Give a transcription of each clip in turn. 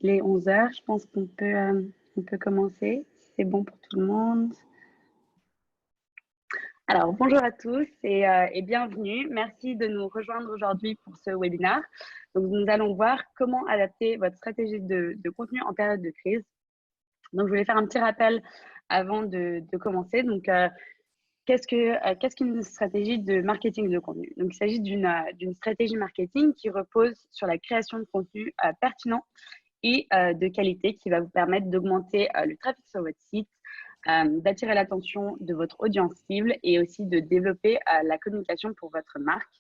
Il est 11 heures, je pense on peut commencer. C'est bon pour tout le monde. Alors, bonjour à tous et bienvenue. Merci de nous rejoindre aujourd'hui pour ce webinaire. Donc, nous allons voir comment adapter votre stratégie de contenu en période de crise. Donc, je voulais faire un petit rappel avant de commencer. Donc, qu'est-ce qu'une stratégie de marketing de contenu? Donc, il s'agit d'une stratégie marketing qui repose sur la création de contenu pertinent et de qualité qui va vous permettre d'augmenter le trafic sur votre site, d'attirer l'attention de votre audience cible et aussi de développer la communication pour votre marque.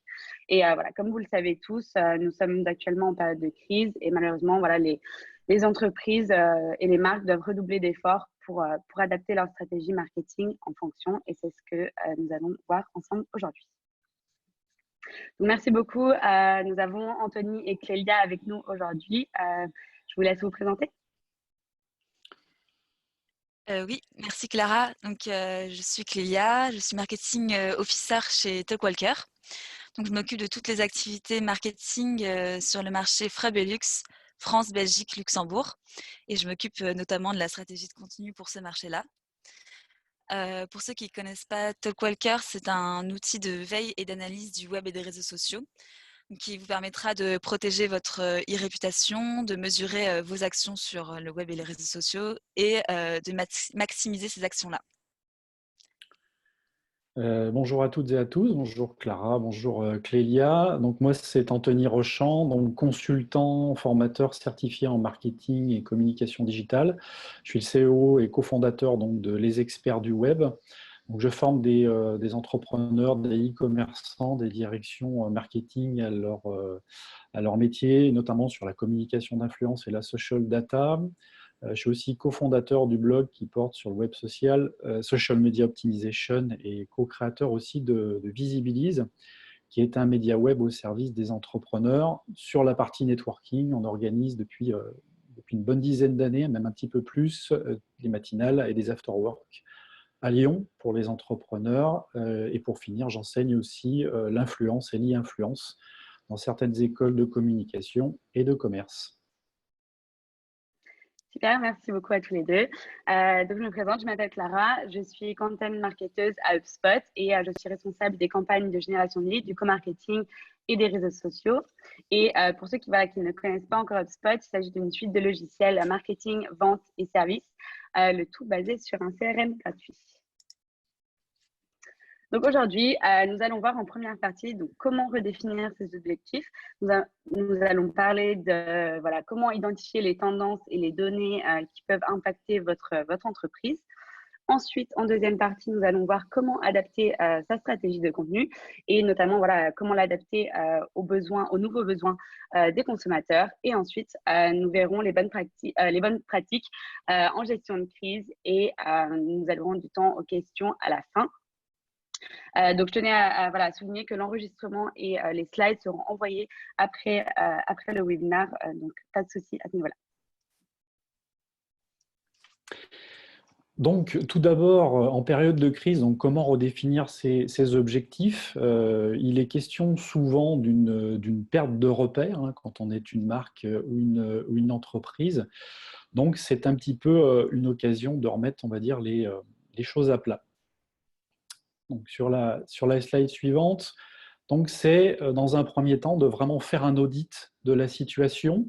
Et voilà, comme vous le savez tous, nous sommes actuellement en période de crise et malheureusement, voilà, les entreprises et les marques doivent redoubler d'efforts pour adapter leur stratégie marketing en fonction et c'est ce que nous allons voir ensemble aujourd'hui. Donc, merci beaucoup. Nous avons Anthony et Clélia avec nous aujourd'hui. Je vous laisse vous présenter. Oui, merci Clara. Donc, je suis Clélia, je suis marketing officer chez Talkwalker. Donc, je m'occupe de toutes les activités marketing sur le marché Frais Belux, France, Belgique, Luxembourg. Et je m'occupe notamment de la stratégie de contenu pour ce marché-là. Pour ceux qui ne connaissent pas Talkwalker, c'est un outil de veille et d'analyse du web et des réseaux sociaux qui vous permettra de protéger votre e-réputation, de mesurer vos actions sur le web et les réseaux sociaux et de maximiser ces actions-là. Bonjour à toutes et à tous, bonjour Clara, bonjour Clélia. Donc moi c'est Anthony Rochant, donc consultant, formateur certifié en marketing et communication digitale. Je suis le CEO et cofondateur donc de Les Experts du Web. Donc je forme des entrepreneurs, des e-commerçants, des directions marketing à leur métier, notamment sur la communication d'influence et la social data. Je suis aussi cofondateur du blog qui porte sur le web social, Social Media Optimization, et co-créateur aussi de Visibilize, qui est un média web au service des entrepreneurs. Sur la partie networking, on organise depuis une bonne dizaine d'années, même un petit peu plus, des matinales et des after-work à Lyon pour les entrepreneurs. Et pour finir, j'enseigne aussi l'influence et l'e-influence dans certaines écoles de communication et de commerce. Super, merci beaucoup à tous les deux. Donc, je me présente, je m'appelle Clara, je suis content marketeuse à HubSpot et je suis responsable des campagnes de génération de leads, du co-marketing et des réseaux sociaux. Et pour ceux qui ne connaissent pas encore HubSpot, il s'agit d'une suite de logiciels marketing, vente et services, le tout basé sur un CRM gratuit. Donc aujourd'hui, nous allons voir en première partie donc, comment redéfinir ces objectifs. Nous allons parler de comment identifier les tendances et les données qui peuvent impacter votre entreprise. Ensuite, en deuxième partie, nous allons voir comment adapter sa stratégie de contenu et notamment comment l'adapter aux nouveaux besoins des consommateurs. Et ensuite, nous verrons les bonnes pratiques en gestion de crise et nous allouerons du temps aux questions à la fin. Donc, je tenais à souligner que l'enregistrement et les slides seront envoyés après le webinaire. Donc, pas de souci à ce niveau-là. Donc, tout d'abord, en période de crise, donc, comment redéfinir ces objectifs? Il est question souvent d'une perte de repères quand on est une marque ou une entreprise. Donc, c'est un petit peu une occasion de remettre, on va dire, les choses à plat. Donc, sur la slide suivante, c'est dans un premier temps de vraiment faire un audit de la situation,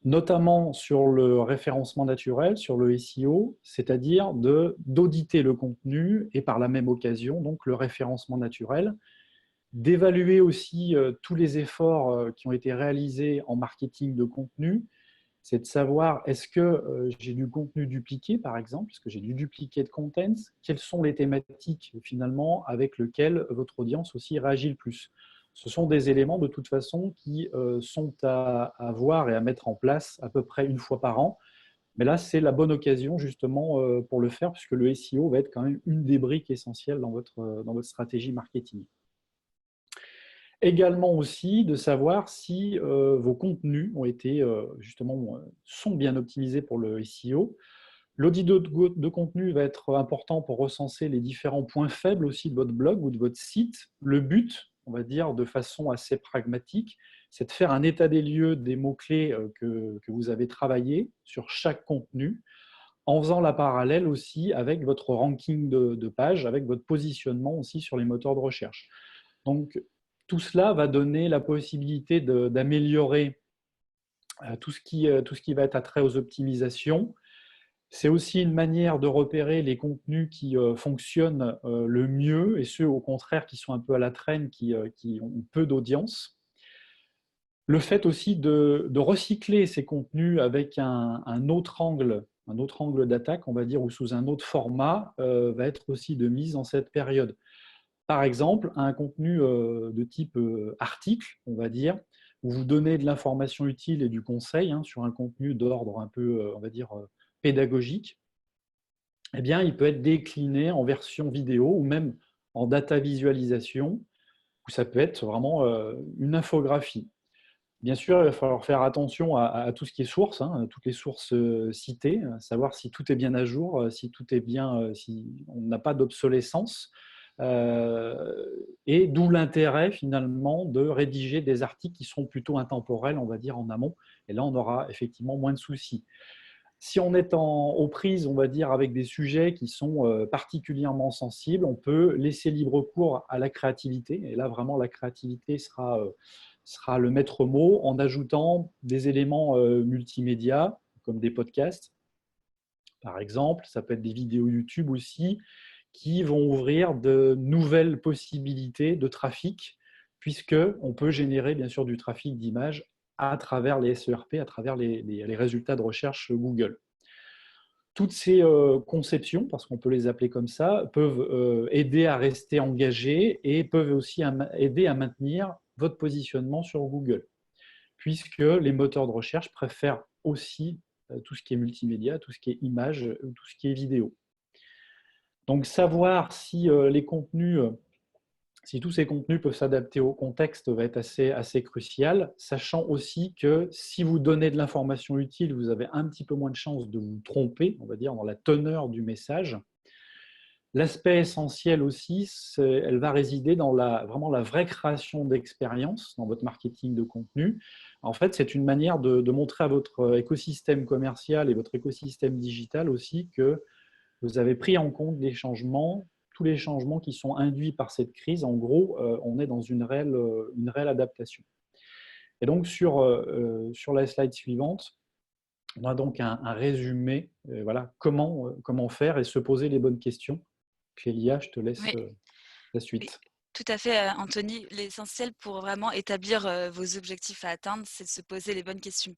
notamment sur le référencement naturel, sur le SEO, c'est-à-dire d'auditer le contenu et par la même occasion, donc le référencement naturel, d'évaluer aussi tous les efforts qui ont été réalisés en marketing de contenu, c'est de savoir est-ce que j'ai du contenu dupliqué, par exemple, est-ce que j'ai du duplicate contents, quelles sont les thématiques finalement avec lesquelles votre audience aussi réagit le plus. Ce sont des éléments de toute façon qui sont à voir et à mettre en place à peu près une fois par an. Mais là, c'est la bonne occasion justement pour le faire puisque le SEO va être quand même une des briques essentielles dans votre stratégie marketing. Également aussi de savoir si vos contenus ont été sont bien optimisés pour le SEO. L'audit de contenu va être important pour recenser les différents points faibles aussi de votre blog ou de votre site. Le but, on va dire, de façon assez pragmatique, c'est de faire un état des lieux des mots-clés que vous avez travaillés sur chaque contenu, en faisant la parallèle aussi avec votre ranking de page, avec votre positionnement aussi sur les moteurs de recherche. Donc, tout cela va donner la possibilité d'améliorer tout ce qui va être attrait aux optimisations. C'est aussi une manière de repérer les contenus qui fonctionnent le mieux et ceux, au contraire, qui sont un peu à la traîne, qui ont peu d'audience. Le fait aussi de recycler ces contenus avec un autre angle d'attaque, on va dire, ou sous un autre format, va être aussi de mise en cette période. Par exemple, un contenu de type article, on va dire, où vous donnez de l'information utile et du conseil sur un contenu d'ordre un peu, on va dire, pédagogique, eh bien, il peut être décliné en version vidéo ou même en data visualisation, où ça peut être vraiment une infographie. Bien sûr, il va falloir faire attention à tout ce qui est source, toutes les sources citées, savoir si tout est bien à jour, si tout est bien, si on n'a pas d'obsolescence. Et d'où l'intérêt finalement de rédiger des articles qui seront plutôt intemporels, on va dire, en amont. Et là, on aura effectivement moins de soucis. Si on est aux prises, on va dire, avec des sujets qui sont particulièrement sensibles, on peut laisser libre cours à la créativité. Et là, vraiment, la créativité sera le maître mot en ajoutant des éléments multimédia, comme des podcasts, par exemple. Ça peut être des vidéos YouTube aussi, qui vont ouvrir de nouvelles possibilités de trafic, puisqu'on peut générer, bien sûr, du trafic d'images à travers les SERP, à travers les résultats de recherche Google. Toutes ces conceptions, parce qu'on peut les appeler comme ça, peuvent aider à rester engagé et peuvent aussi aider à maintenir votre positionnement sur Google, puisque les moteurs de recherche préfèrent aussi tout ce qui est multimédia, tout ce qui est image, tout ce qui est vidéo. Donc, savoir si les contenus si tous ces contenus peuvent s'adapter au contexte va être assez crucial, sachant aussi que si vous donnez de l'information utile, vous avez un petit peu moins de chances de vous tromper, on va dire, dans la teneur du message. L'aspect essentiel aussi, elle va résider dans vraiment la vraie création d'expérience dans votre marketing de contenu. En fait, c'est une manière de montrer à votre écosystème commercial et votre écosystème digital aussi que vous avez pris en compte tous les changements qui sont induits par cette crise. En gros, on est dans une réelle adaptation. Et donc, sur la slide suivante, on a donc un résumé, voilà, comment faire et se poser les bonnes questions. Clélia, je te laisse Oui, la oui, suite. tout à fait, Anthony. L'essentiel pour vraiment établir vos objectifs à atteindre, c'est de se poser les bonnes questions.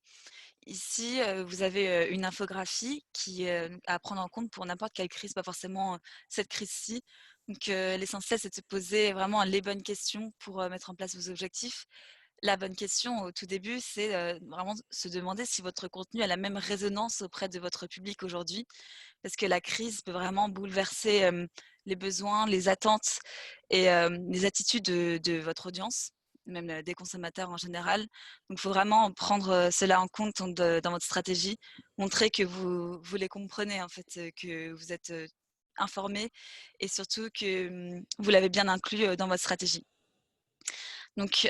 Ici, vous avez une infographie qui est à prendre en compte pour n'importe quelle crise, pas forcément cette crise-ci. Donc, l'essentiel, c'est de se poser vraiment les bonnes questions pour mettre en place vos objectifs. La bonne question au tout début, c'est vraiment se demander si votre contenu a la même résonance auprès de votre public aujourd'hui, parce que la crise peut vraiment bouleverser les besoins, les attentes et les attitudes de votre audience, même des consommateurs en général. Donc, il faut vraiment prendre cela en compte dans votre stratégie, montrer que vous les comprenez, en fait, que vous êtes informés et surtout que vous l'avez bien inclus dans votre stratégie. Donc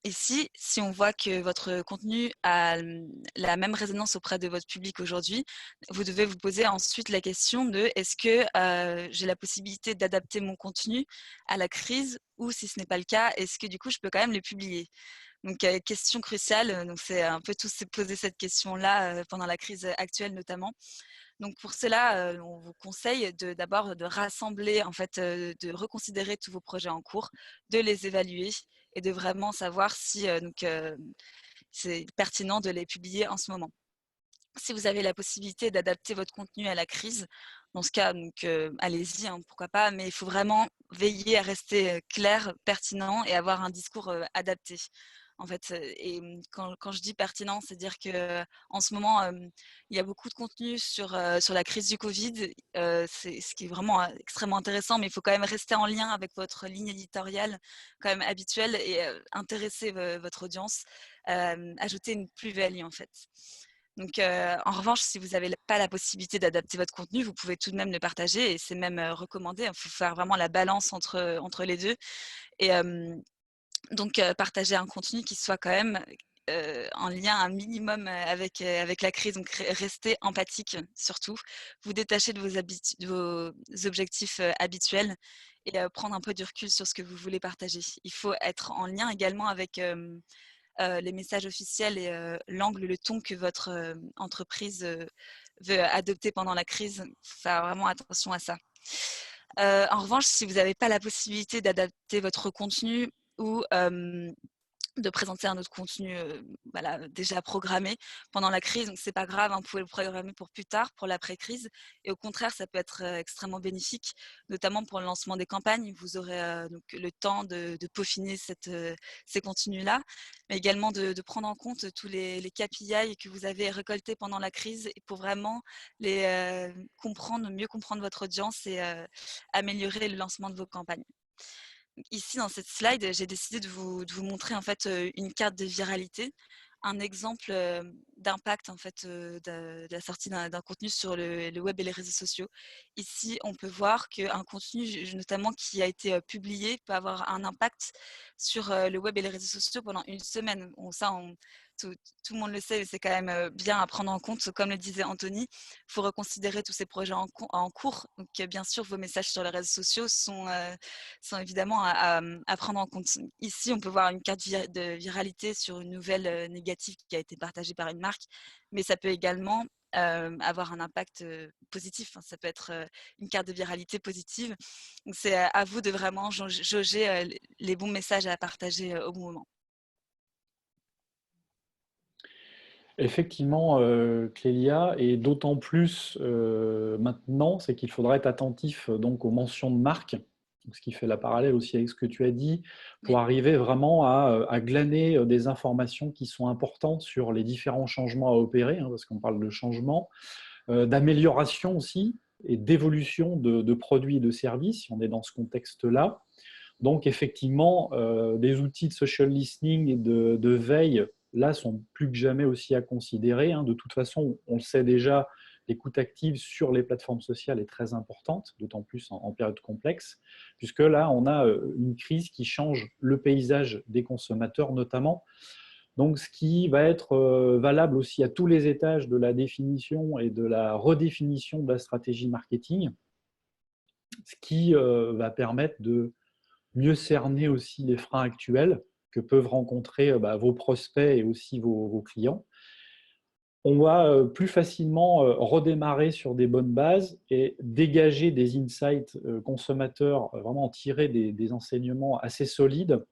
ici, si on voit que votre contenu a la même résonance auprès de votre public aujourd'hui, vous devez vous poser ensuite la question de est-ce que j'ai la possibilité d'adapter mon contenu à la crise ou si ce n'est pas le cas, est-ce que du coup je peux quand même le publier? Donc question cruciale, donc c'est un peu tous se poser cette question-là pendant la crise actuelle notamment. Donc pour cela, on vous conseille d'abord de rassembler, en fait, de reconsidérer tous vos projets en cours, de les évaluer et de vraiment savoir si c'est pertinent de les publier en ce moment. Si vous avez la possibilité d'adapter votre contenu à la crise, dans ce cas, donc allez-y, pourquoi pas, mais il faut vraiment veiller à rester clair, pertinent et avoir un discours adapté. En fait, et quand je dis pertinent, c'est dire que en ce moment, il y a beaucoup de contenu sur la crise du Covid, c'est ce qui est vraiment extrêmement intéressant, mais il faut quand même rester en lien avec votre ligne éditoriale quand même habituelle et intéresser votre audience, ajouter une plus-value en fait. Donc, en revanche, si vous n'avez pas la possibilité d'adapter votre contenu, vous pouvez tout de même le partager et c'est même recommandé. Il faut faire vraiment la balance entre les deux. Et donc, partager un contenu qui soit quand même en lien un minimum avec la crise. Donc, restez empathique surtout. Vous détacher de vos objectifs habituels et prendre un peu du recul sur ce que vous voulez partager. Il faut être en lien également avec les messages officiels et l'angle, le ton que votre entreprise veut adopter pendant la crise. Il faut faire vraiment attention à ça. En revanche, si vous n'avez pas la possibilité d'adapter votre contenu ou de présenter un autre contenu voilà, déjà programmé pendant la crise. Donc, c'est pas grave, hein, vous pouvez le programmer pour plus tard, pour l'après-crise. Et au contraire, ça peut être extrêmement bénéfique, notamment pour le lancement des campagnes. Vous aurez donc le temps de peaufiner ces contenus-là, mais également de prendre en compte tous les KPI que vous avez récoltés pendant la crise et pour vraiment les mieux comprendre votre audience et améliorer le lancement de vos campagnes. Ici, dans cette slide, j'ai décidé de vous montrer en fait une carte de viralité, un exemple d'impact en fait de la sortie d'un contenu sur le web et les réseaux sociaux. Ici, on peut voir qu'un contenu, notamment qui a été publié, peut avoir un impact sur le web et les réseaux sociaux pendant une semaine. Bon, ça, tout le monde le sait, mais c'est quand même bien à prendre en compte. Comme le disait Anthony, il faut reconsidérer tous ces projets en cours. Donc, bien sûr, vos messages sur les réseaux sociaux sont évidemment à prendre en compte. Ici, on peut voir une carte de viralité sur une nouvelle négative qui a été partagée par une marque, mais ça peut également avoir un impact positif. Hein. Ça peut être une carte de viralité positive. Donc, c'est à vous de vraiment jauger les bons messages à partager au bon moment. Effectivement, Clélia, et d'autant plus maintenant, c'est qu'il faudra être attentif donc aux mentions de marque, ce qui fait la parallèle aussi avec ce que tu as dit, Oui. pour arriver vraiment à glaner des informations qui sont importantes sur les différents changements à opérer, hein, parce qu'on parle de changement, d'amélioration aussi et d'évolution de produits et de services, si on est dans ce contexte-là. Donc, effectivement, des outils de social listening et de veille, là, sont plus que jamais aussi à considérer. Hein. De toute façon, on le sait déjà, l'écoute active sur les plateformes sociales est très importante, d'autant plus en période complexe, puisque là, on a une crise qui change le paysage des consommateurs, notamment. Donc, ce qui va être valable aussi à tous les étages de la définition et de la redéfinition de la stratégie marketing, ce qui va permettre de mieux cerner aussi les freins actuels que peuvent rencontrer vos prospects et aussi vos clients. On va plus facilement redémarrer sur des bonnes bases et dégager des insights consommateurs, vraiment en tirer des enseignements assez solides,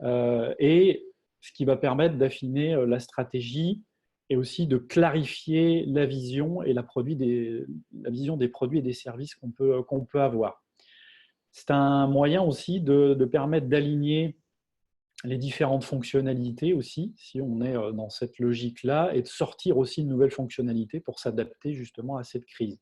et ce qui va permettre d'affiner la stratégie et aussi de clarifier la vision et la vision des produits et des services qu'on peut avoir. C'est un moyen aussi de permettre d'aligner les différentes fonctionnalités aussi, si on est dans cette logique-là, et de sortir aussi de nouvelles fonctionnalités pour s'adapter justement à cette crise.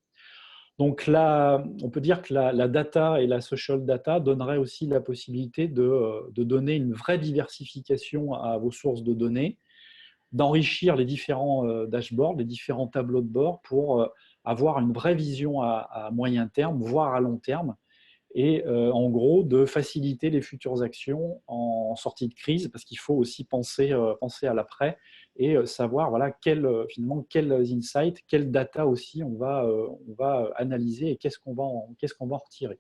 Donc là, on peut dire que la data et la social data donneraient aussi la possibilité de donner une vraie diversification à vos sources de données, d'enrichir les différents dashboards, les différents tableaux de bord pour avoir une vraie vision à moyen terme, voire à long terme, et en gros de faciliter les futures actions en sortie de crise, parce qu'il faut aussi penser à l'après et savoir voilà, finalement quels insights, quelle data aussi on va analyser et qu'est-ce qu'on va en retirer.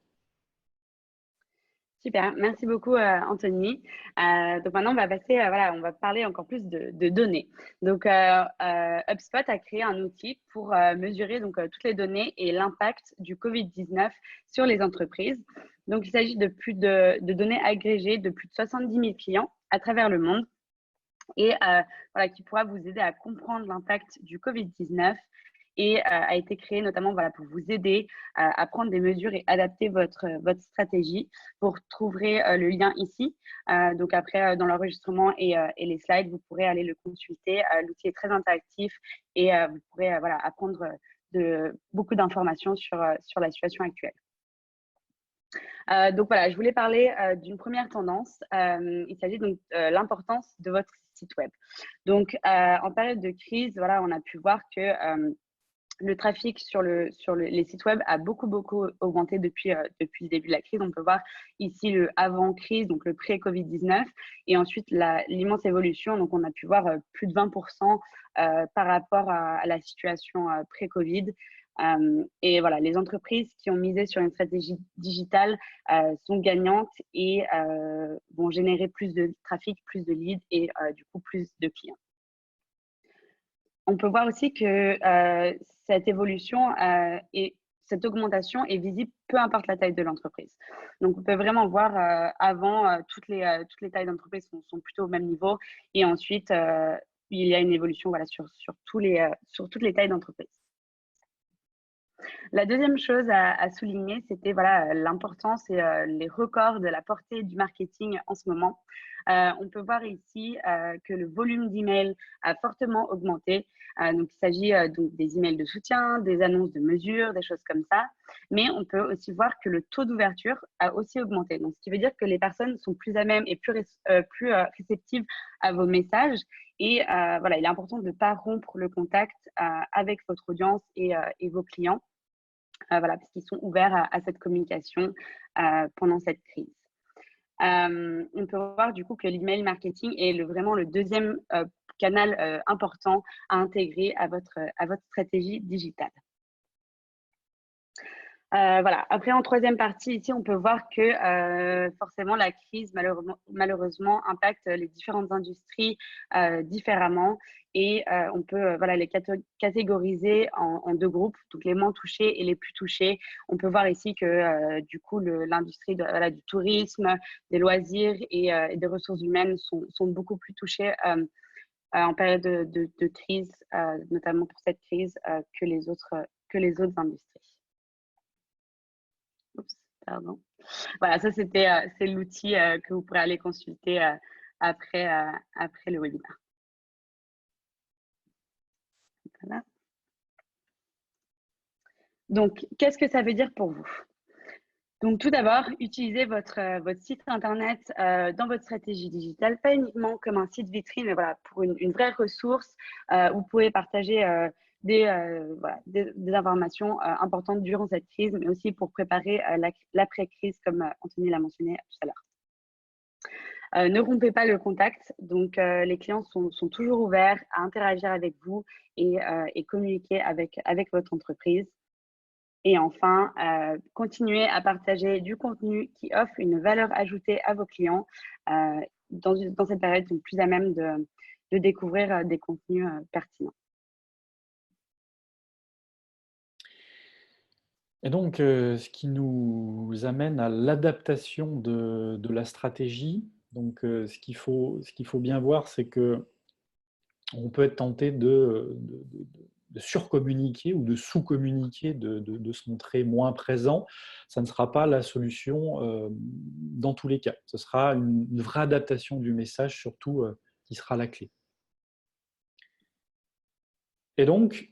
Super, merci beaucoup Anthony. Donc maintenant, on va passer, voilà, on va parler encore plus de données. Donc, HubSpot a créé un outil pour mesurer donc, toutes les données et l'impact du Covid-19 sur les entreprises. Donc, il s'agit de données agrégées de plus de 70 000 clients à travers le monde et voilà, qui pourra vous aider à comprendre l'impact du Covid-19 et a été créé notamment voilà, pour vous aider à prendre des mesures et adapter votre stratégie. Vous retrouverez le lien ici. Donc après, dans l'enregistrement et les slides, vous pourrez aller le consulter. L'outil est très interactif et vous pourrez voilà, apprendre beaucoup d'informations sur la situation actuelle. Donc voilà, je voulais parler d'une première tendance. Il s'agit donc de l'importance de votre site web. Donc, en période de crise, voilà, on a pu voir que le trafic sur les sites web a beaucoup augmenté depuis le début de la crise. On peut voir ici le avant-crise, donc le pré-Covid-19, et ensuite l'immense évolution. Donc, on a pu voir plus de 20% par rapport à la situation pré-Covid. Et voilà, les entreprises qui ont misé sur une stratégie digitale sont gagnantes et vont générer plus de trafic, plus de leads et du coup plus de clients. On peut voir aussi que cette évolution et cette augmentation est visible peu importe la taille de l'entreprise. Donc, on peut vraiment voir avant, toutes les tailles d'entreprise sont plutôt au même niveau. Et ensuite, il y a une évolution voilà, sur toutes les tailles d'entreprise. La deuxième chose à souligner, c'était voilà, l'importance et les records de la portée du marketing en ce moment. On peut voir ici que le volume d'emails a fortement augmenté. Donc, il s'agit donc des emails de soutien, des annonces de mesures, des choses comme ça. Mais on peut aussi voir que le taux d'ouverture a aussi augmenté. Donc, ce qui veut dire que les personnes sont plus à même et plus réceptives à vos messages. Et voilà, il est important de ne pas rompre le contact avec votre audience et vos clients. Voilà, parce qu'ils sont ouverts à cette communication pendant cette crise. On peut voir du coup que l'email marketing est vraiment le deuxième canal important à intégrer à votre stratégie digitale. Voilà. Après, en troisième partie, ici, on peut voir que forcément, la crise, malheureusement, impacte les différentes industries différemment. Et on peut voilà, les catégoriser en deux groupes, donc les moins touchés et les plus touchés. On peut voir ici que du coup, l'industrie voilà, du tourisme, des loisirs et des ressources humaines sont beaucoup plus touchées en période de crise, notamment pour cette crise, que les autres industries. Oups, pardon. Voilà, ça c'est l'outil que vous pourrez aller consulter après le webinaire. Voilà. Donc, qu'est-ce que ça veut dire pour vous? Donc, tout d'abord, utilisez votre site internet dans votre stratégie digitale, pas uniquement comme un site vitrine, mais voilà, pour une vraie ressource où vous pouvez partager des informations importantes durant cette crise, mais aussi pour préparer l'après-crise, comme Anthony l'a mentionné tout à l'heure. Ne rompez pas le contact. Donc, les clients sont toujours ouverts à interagir avec vous et communiquer avec votre entreprise. Et enfin, continuez à partager du contenu qui offre une valeur ajoutée à vos clients dans cette période, donc plus à même de découvrir des contenus pertinents. Et donc, ce qui nous amène à l'adaptation de la stratégie. Donc, ce qu'il faut bien voir, c'est que on peut être tenté de surcommuniquer ou de sous-communiquer, de se montrer moins présent. Ça ne sera pas la solution dans tous les cas. Ce sera une vraie adaptation du message, surtout, qui sera la clé. Et donc,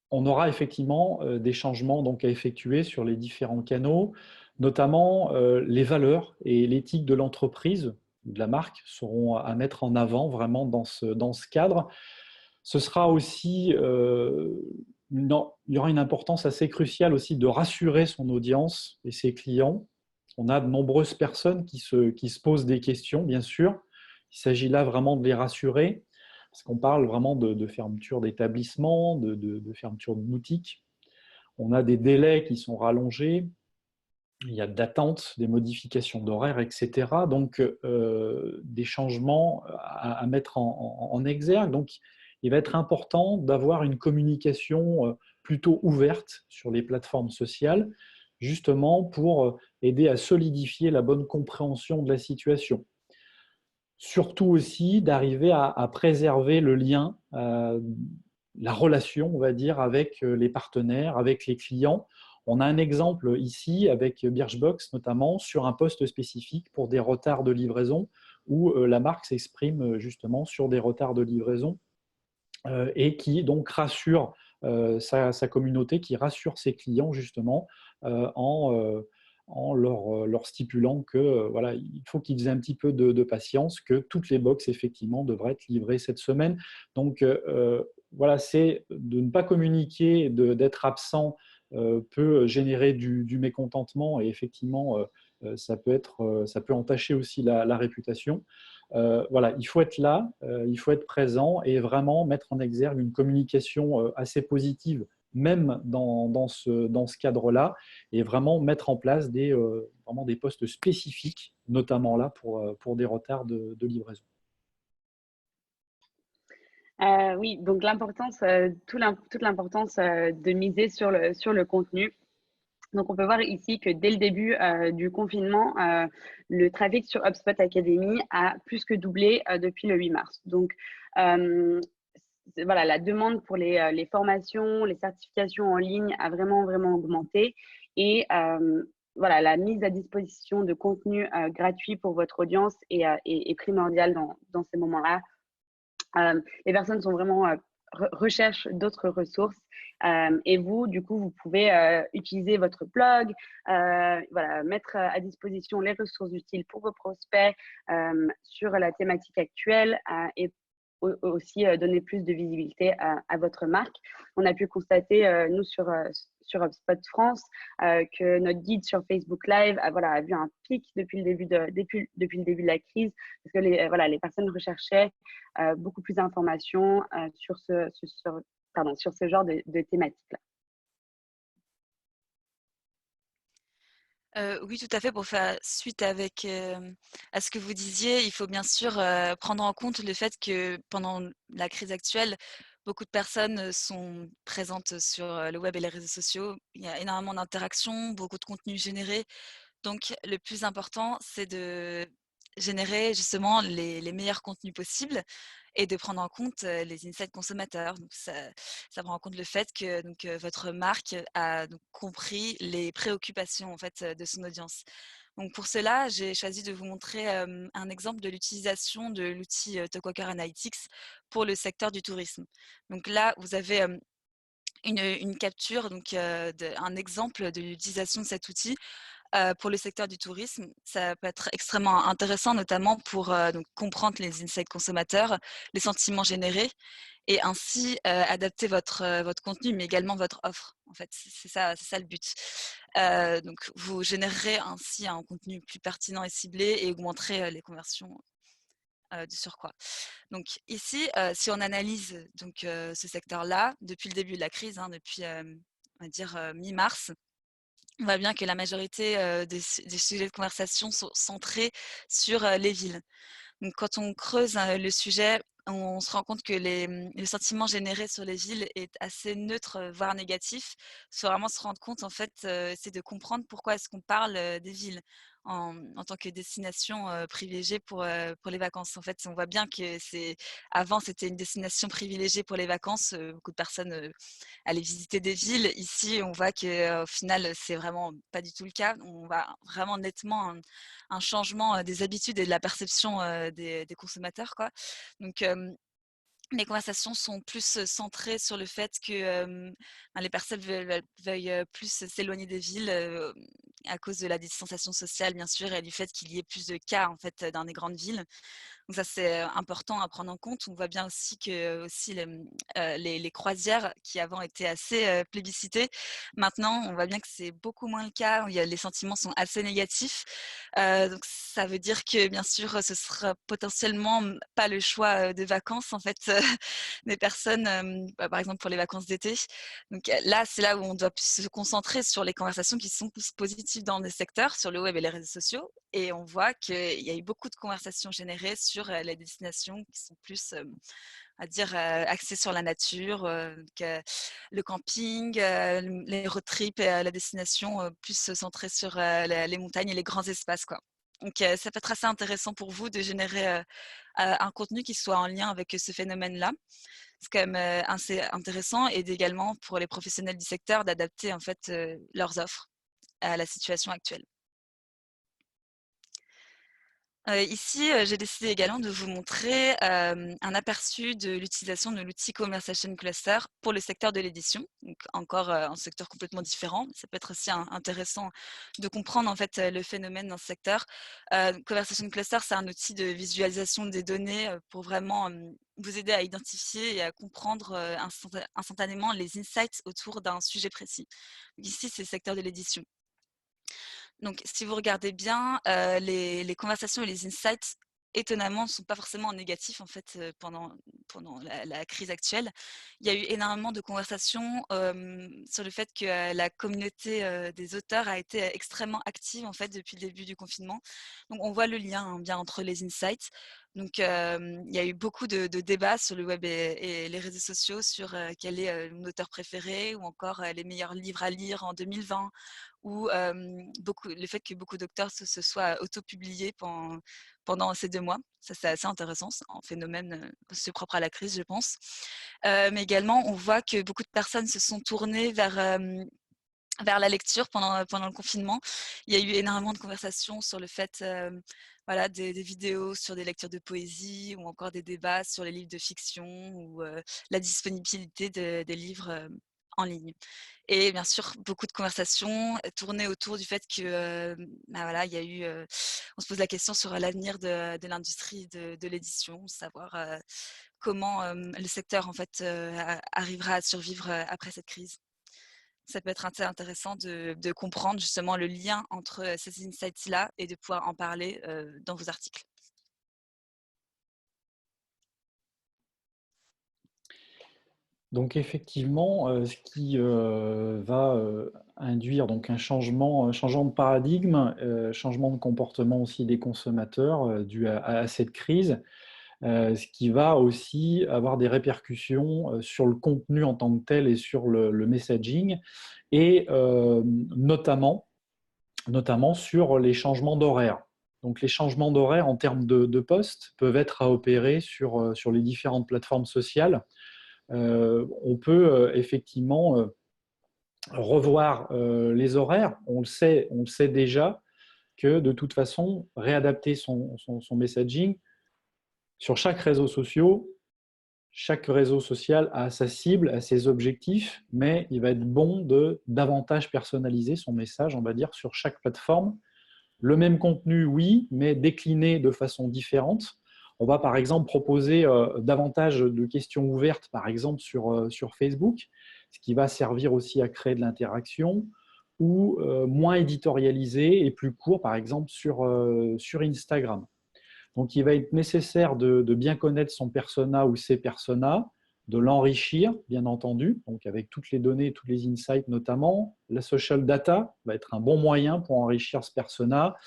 on aura effectivement des changements donc, à effectuer sur les différents canaux, notamment les valeurs et l'éthique de l'entreprise, de la marque, seront à mettre en avant vraiment dans ce cadre. Ce sera aussi, il y aura une importance assez cruciale aussi de rassurer son audience et ses clients. On a de nombreuses personnes qui se posent des questions, bien sûr. Il s'agit là vraiment de les rassurer, parce qu'on parle vraiment de fermeture d'établissements, de fermeture de boutiques. On a des délais qui sont rallongés, il y a d'attentes, des modifications d'horaires, etc. Donc, des changements à mettre en exergue. Donc, il va être important d'avoir une communication plutôt ouverte sur les plateformes sociales, justement pour aider à solidifier la bonne compréhension de la situation. Surtout aussi d'arriver à préserver le lien, la relation, on va dire, avec les partenaires, avec les clients. On a un exemple ici avec Birchbox, notamment sur un poste spécifique pour des retards de livraison, où la marque s'exprime justement sur des retards de livraison et qui donc rassure sa communauté, qui rassure ses clients justement en en leur stipulant que voilà, il faut qu'ils aient un petit peu de patience, que toutes les box effectivement devraient être livrées cette semaine. Donc voilà, c'est de ne pas communiquer, d'être absent peut générer du mécontentement et effectivement ça peut entacher aussi la réputation. Voilà, il faut être là, il faut être présent et vraiment mettre en exergue une communication assez positive, même dans ce cadre-là, et vraiment mettre en place vraiment des postes spécifiques, notamment là pour des retards de livraison. Oui, donc l'importance, toute l'importance de miser sur le contenu. Donc, on peut voir ici que dès le début du confinement, le trafic sur HubSpot Academy a plus que doublé depuis le 8 mars. Donc, voilà, la demande pour les formations, les certifications en ligne a vraiment, vraiment augmenté. Et voilà, la mise à disposition de contenu gratuit pour votre audience est primordiale dans ces moments-là. Les personnes sont vraiment recherchent d'autres ressources et vous, du coup, vous pouvez utiliser votre blog, voilà, mettre à disposition les ressources utiles pour vos prospects sur la thématique actuelle et aussi donner plus de visibilité à votre marque. On a pu constater, nous, sur HubSpot France, que notre guide sur Facebook Live a vu un pic depuis le début de la crise, parce que les personnes recherchaient beaucoup plus d'informations sur ce genre de thématique-là. Oui, tout à fait. Pour faire suite à ce que vous disiez, il faut bien sûr prendre en compte le fait que pendant la crise actuelle, beaucoup de personnes sont présentes sur le web et les réseaux sociaux. Il y a énormément d'interactions, beaucoup de contenu généré. Donc, le plus important, c'est de générer justement les meilleurs contenus possibles et de prendre en compte les insights consommateurs. Donc, ça prend en compte le fait que votre marque a donc, compris les préoccupations en fait, de son audience. Donc, pour cela, j'ai choisi de vous montrer un exemple de l'utilisation de l'outil Talkwalker Analytics pour le secteur du tourisme. Donc là, vous avez une capture, donc un exemple de l'utilisation de cet outil pour le secteur du tourisme. Ça peut être extrêmement intéressant, notamment pour donc comprendre les insights consommateurs, les sentiments générés et ainsi adapter votre contenu, mais également votre offre. En fait, c'est ça le but. Donc, vous générerez ainsi un contenu plus pertinent et ciblé et augmenterez les conversions du surcroît. Donc ici, si on analyse donc, ce secteur-là, depuis le début de la crise, hein, depuis on va dire mi-mars, on voit bien que la majorité des sujets de conversation sont centrés sur les villes. Donc, quand on creuse le sujet, on se rend compte que le sentiment généré sur les villes est assez neutre, voire négatif. Il faut vraiment se rendre compte, en fait, c'est de comprendre pourquoi est-ce qu'on parle des villes en tant que destination privilégiée pour les vacances. En fait, on voit bien que avant, c'était une destination privilégiée pour les vacances. Beaucoup de personnes aller visiter des villes. Ici, on voit qu'au final, c'est vraiment pas du tout le cas. On voit vraiment nettement un changement des habitudes et de la perception des consommateurs, quoi. Donc, les conversations sont plus centrées sur le fait que les personnes veuillent plus s'éloigner des villes à cause de la distanciation sociale, bien sûr, et du fait qu'il y ait plus de cas en fait, dans les grandes villes. Donc ça, c'est important à prendre en compte. On voit bien aussi que aussi les croisières qui avant étaient assez plébiscitées, maintenant, on voit bien que c'est beaucoup moins le cas. Les sentiments sont assez négatifs. Donc ça veut dire que, bien sûr, ce sera potentiellement pas le choix de vacances, en fait, des personnes, par exemple pour les vacances d'été. Donc là, c'est là où on doit se concentrer sur les conversations qui sont plus positives dans les secteurs, sur le web et les réseaux sociaux. Et on voit qu'il y a eu beaucoup de conversations générées sur les destinations qui sont plus, à dire, axées sur la nature, que le camping, les road trips, la destination plus centrée sur les montagnes et les grands espaces, quoi. Donc, ça peut être assez intéressant pour vous de générer un contenu qui soit en lien avec ce phénomène-là. C'est quand même assez intéressant et également pour les professionnels du secteur d'adapter en fait leurs offres à la situation actuelle. Ici, j'ai décidé également de vous montrer un aperçu de l'utilisation de l'outil Conversation Cluster pour le secteur de l'édition. Donc encore un secteur complètement différent. Ça peut être aussi intéressant de comprendre en fait le phénomène dans ce secteur. Conversation Cluster, c'est un outil de visualisation des données pour vraiment vous aider à identifier et à comprendre instantanément les insights autour d'un sujet précis. Donc ici, c'est le secteur de l'édition. Donc, si vous regardez bien, les conversations et les insights, étonnamment, ne sont pas forcément négatifs en fait, pendant la crise actuelle. Il y a eu énormément de conversations, sur le fait que, la communauté, des auteurs a été extrêmement active en fait depuis le début du confinement. Donc on voit le lien, hein, bien entre les insights. Donc il y a eu beaucoup de débats sur le web et les réseaux sociaux sur, quel est, mon auteur préféré ou encore, les meilleurs livres à lire en 2020 ou le fait que beaucoup d'auteurs se soient auto-publiés pendant ces 2 mois. Ça, c'est assez intéressant, c'est un phénomène, c'est propre à la crise, je pense. Mais également, on voit que beaucoup de personnes se sont tournées vers la lecture pendant le confinement. Il y a eu énormément de conversations sur le fait, voilà, des vidéos sur des lectures de poésie ou encore des débats sur les livres de fiction ou la disponibilité des livres en ligne. Et bien sûr, beaucoup de conversations tournées autour du fait que, bah voilà, il y a eu, on se pose la question sur l'avenir de l'industrie de l'édition, savoir comment le secteur en fait arrivera à survivre après cette crise. Ça peut être assez intéressant de comprendre justement le lien entre ces insights-là et de pouvoir en parler dans vos articles. Donc effectivement, ce qui va induire donc un changement de paradigme, changement de comportement aussi des consommateurs dû à cette crise, ce qui va aussi avoir des répercussions sur le contenu en tant que tel et sur le messaging, et notamment sur les changements d'horaire. Donc les changements d'horaire en termes de posts peuvent être à opérer sur les différentes plateformes sociales. On peut effectivement revoir les horaires. On le sait déjà que de toute façon, réadapter son messaging sur chaque réseau social. Chaque réseau social a sa cible, a ses objectifs, mais il va être bon de davantage personnaliser son message, on va dire, sur chaque plateforme. Le même contenu, oui, mais décliné de façon différente. On va par exemple proposer davantage de questions ouvertes, par exemple sur Facebook, ce qui va servir aussi à créer de l'interaction, ou moins éditorialisé et plus court, par exemple sur Instagram. Donc il va être nécessaire de bien connaître son persona ou ses personas, de l'enrichir, bien entendu, donc avec toutes les données, tous les insights notamment. La social data va être un bon moyen pour enrichir ce persona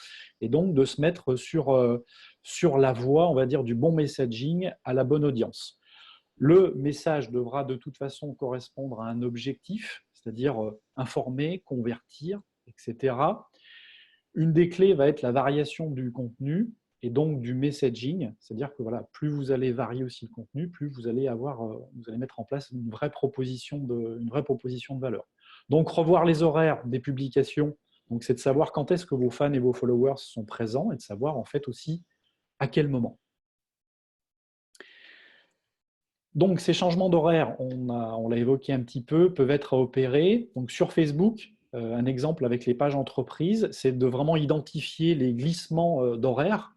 et donc de se mettre sur la voie, on va dire, du bon messaging à la bonne audience. Le message devra de toute façon correspondre à un objectif, c'est-à-dire informer, convertir, etc. Une des clés va être la variation du contenu et donc du messaging, c'est-à-dire que voilà, plus vous allez varier aussi le contenu, plus vous allez mettre en place une vraie proposition de valeur. Donc revoir les horaires des publications, donc c'est de savoir quand est-ce que vos fans et vos followers sont présents et de savoir en fait aussi à quel moment. Donc ces changements d'horaire, on l'a évoqué un petit peu, peuvent être opérés. Donc sur Facebook, un exemple avec les pages entreprises, c'est de vraiment identifier les glissements d'horaire,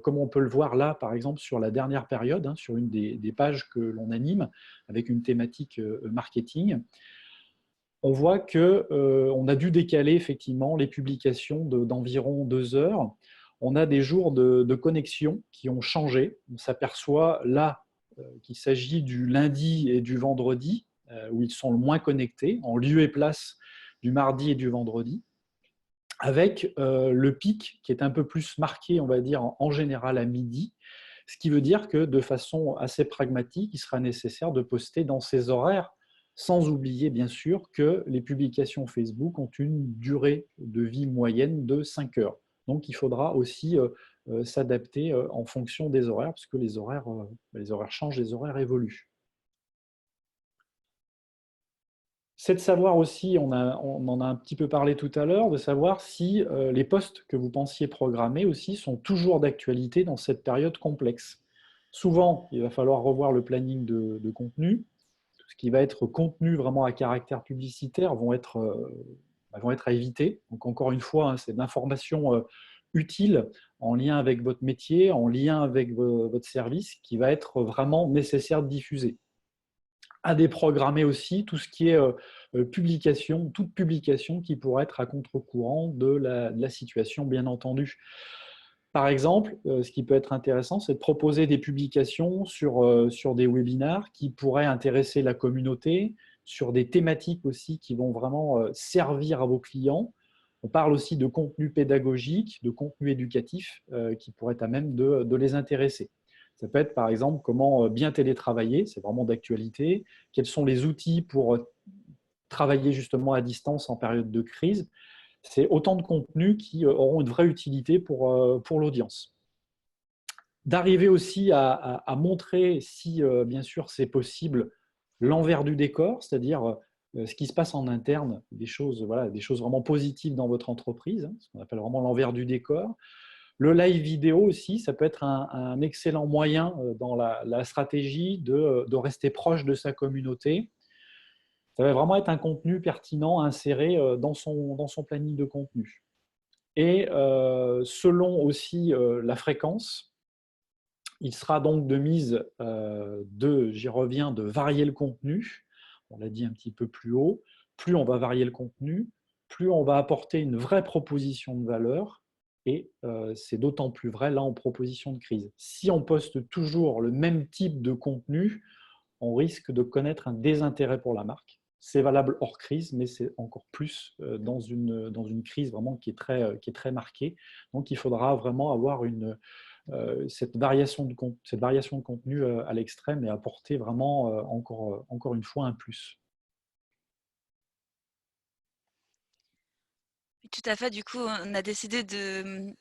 comme on peut le voir là, par exemple, sur la dernière période, hein, sur une des pages que l'on anime, avec une thématique marketing. On voit qu'on a dû décaler effectivement les publications d'environ 2 heures. On a des jours de connexion qui ont changé. On s'aperçoit là qu'il s'agit du lundi et du vendredi, où ils sont le moins connectés, en lieu et place du mardi et du vendredi, avec le pic qui est un peu plus marqué, on va dire, en général à midi, ce qui veut dire que de façon assez pragmatique, il sera nécessaire de poster dans ces horaires, sans oublier bien sûr que les publications Facebook ont une durée de vie moyenne de 5 heures. Donc il faudra aussi s'adapter en fonction des horaires, parce que les horaires changent, les horaires évoluent. c'est de savoir aussi, on en a un petit peu parlé tout à l'heure, de savoir si les postes que vous pensiez programmer aussi sont toujours d'actualité dans cette période complexe. Souvent, il va falloir revoir le planning de contenu. Tout ce qui va être contenu vraiment à caractère publicitaire vont être à éviter. Donc encore une fois, hein, c'est de l'information utile en lien avec votre métier, en lien avec votre service, qui va être vraiment nécessaire de diffuser. À déprogrammer aussi tout ce qui est publication, toute publication qui pourrait être à contre-courant de la situation, bien entendu. Par exemple, ce qui peut être intéressant, c'est de proposer des publications sur des webinars qui pourraient intéresser la communauté, sur des thématiques aussi qui vont vraiment servir à vos clients. On parle aussi de contenu pédagogique, de contenu éducatif qui pourrait être à même de les intéresser. Ça peut être par exemple comment bien télétravailler, c'est vraiment d'actualité, quels sont les outils pour travailler justement à distance en période de crise. C'est autant de contenus qui auront une vraie utilité pour l'audience. D'arriver aussi à montrer, si bien sûr c'est possible, l'envers du décor, c'est-à-dire ce qui se passe en interne, des choses vraiment positives dans votre entreprise, hein, ce qu'on appelle vraiment l'envers du décor. Le live vidéo aussi, ça peut être un excellent moyen dans la stratégie de rester proche de sa communauté. Ça va vraiment être un contenu pertinent à insérer dans son planning de contenu. Et selon aussi la fréquence, il sera donc de mise j'y reviens, de varier le contenu. On l'a dit un petit peu plus haut. Plus on va varier le contenu, plus on va apporter une vraie proposition de valeur. Et c'est d'autant plus vrai là en proposition de crise. Si on poste toujours le même type de contenu, on risque de connaître un désintérêt pour la marque. C'est valable hors crise, mais c'est encore plus dans une crise vraiment qui est très marquée. Donc, il faudra vraiment avoir cette variation de contenu à l'extrême et apporter vraiment, encore une fois, un plus. Tout à fait. Du coup, on a décidé de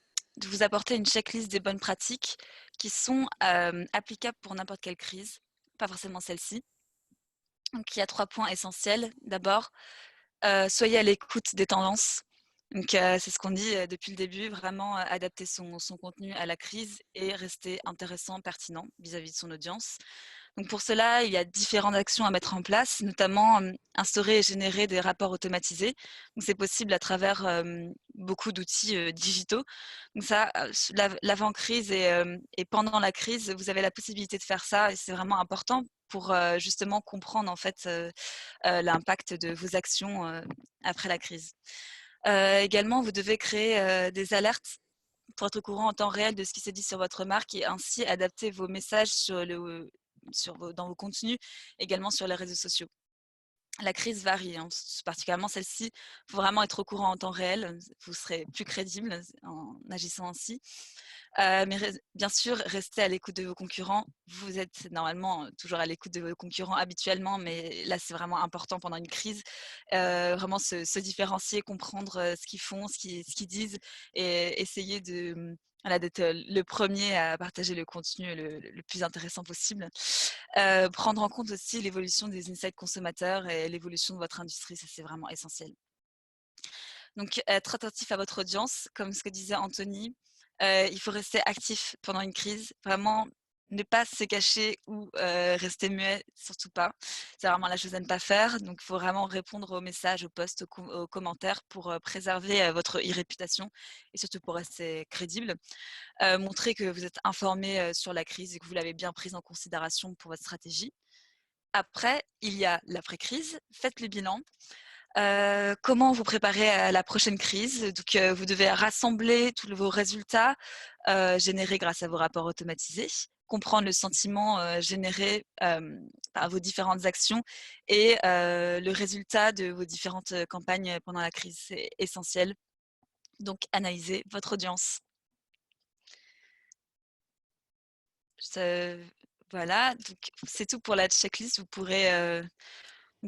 vous apporter une checklist des bonnes pratiques qui sont applicables pour n'importe quelle crise, pas forcément celle-ci. Donc, il y a 3 points essentiels. D'abord, soyez à l'écoute des tendances. Donc, c'est ce qu'on dit depuis le début, vraiment adapter son contenu à la crise et rester intéressant, pertinent vis-à-vis de son audience. Donc pour cela, il y a différentes actions à mettre en place, notamment instaurer et générer des rapports automatisés. Donc c'est possible à travers beaucoup d'outils digitaux. Donc ça, l'avant-crise et pendant la crise, vous avez la possibilité de faire ça et c'est vraiment important pour justement comprendre en fait l'impact de vos actions après la crise. Également, vous devez créer des alertes pour être au courant en temps réel de ce qui s'est dit sur votre marque et ainsi adapter vos messages dans vos contenus, également sur les réseaux sociaux. La crise varie, hein, particulièrement celle-ci. Il faut vraiment être au courant en temps réel. Vous serez plus crédible en agissant ainsi. Mais bien sûr, restez à l'écoute de vos concurrents. Vous êtes normalement toujours à l'écoute de vos concurrents habituellement, mais là, c'est vraiment important pendant une crise. Vraiment se différencier, comprendre ce qu'ils font, ce qu'ils disent et essayer d'être le premier à partager le contenu le plus intéressant possible. Prendre en compte aussi l'évolution des insights consommateurs et l'évolution de votre industrie, ça c'est vraiment essentiel. Donc être attentif à votre audience, comme ce que disait Anthony, il faut rester actif pendant une crise, vraiment ne pas se cacher ou rester muet, surtout pas. C'est vraiment la chose à ne pas faire. Donc il faut vraiment répondre aux messages, aux posts, aux commentaires pour préserver votre réputation et surtout pour rester crédible. Montrer que vous êtes informé sur la crise et que vous l'avez bien prise en considération pour votre stratégie. Après, il y a l'après-crise. Faites le bilan. Comment vous préparer à la prochaine crise. Donc, vous devez rassembler tous vos résultats générés grâce à vos rapports automatisés, comprendre le sentiment généré par vos différentes actions et le résultat de vos différentes campagnes pendant la crise. C'est essentiel. Donc, analysez votre audience. Voilà, donc c'est tout pour la checklist. Vous pourrez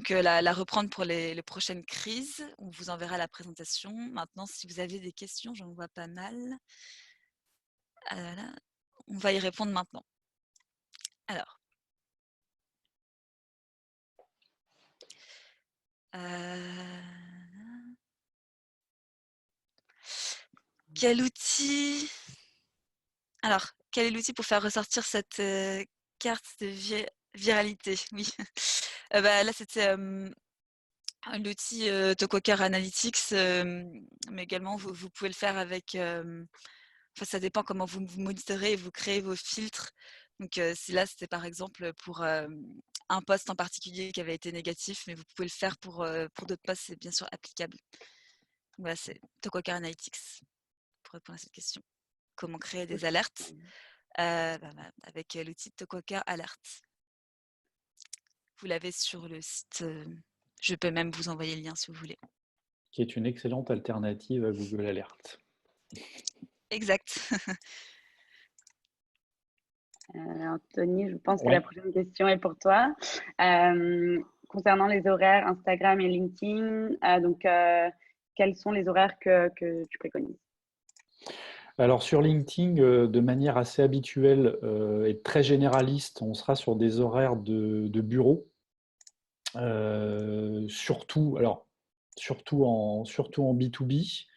la reprendre pour les prochaines crises. On vous enverra la présentation. Maintenant, si vous avez des questions, j'en vois pas mal. Voilà. On va y répondre maintenant. Alors. Euh, Quel outil Alors, quel est l'outil pour faire ressortir cette, carte de viralité? Oui. Là, c'était, l'outil, Talkwalker Analytics, mais également vous pouvez le faire avec, enfin, ça dépend comment vous monitorez et vous créez vos filtres. Donc, si là, c'était par exemple pour, un post en particulier qui avait été négatif, mais vous pouvez le faire pour d'autres posts, c'est bien sûr applicable. Voilà, c'est Talkwalker Analytics pour répondre à cette question. Comment créer des alertes? Avec l'outil de Talkwalker Alert. Vous l'avez sur le site. Je peux même vous envoyer le lien si vous voulez. Qui est une excellente alternative à Google Alert. Exact. Anthony, je pense que Ouais. la prochaine question est pour toi. Concernant les horaires Instagram et LinkedIn, quels sont les horaires que tu préconises? Alors sur LinkedIn, de manière assez habituelle et très généraliste, on sera sur des horaires de bureau. Surtout en B2B.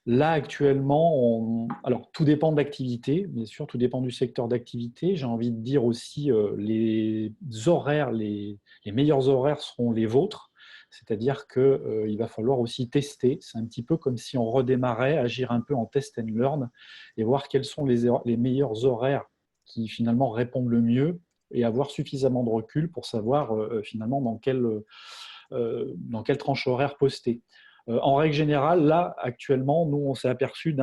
Là, actuellement, alors tout dépend de l'activité, bien sûr, tout dépend du secteur d'activité. J'ai envie de dire aussi, les horaires, les meilleurs horaires seront les vôtres. C'est-à-dire qu'il va falloir aussi tester. C'est un petit peu comme si on redémarrait, agir un peu en test and learn et voir quels sont les meilleurs horaires qui finalement répondent le mieux et avoir suffisamment de recul pour savoir finalement dans quelle tranche horaire poster. En règle générale, là, actuellement, nous, on s'est aperçu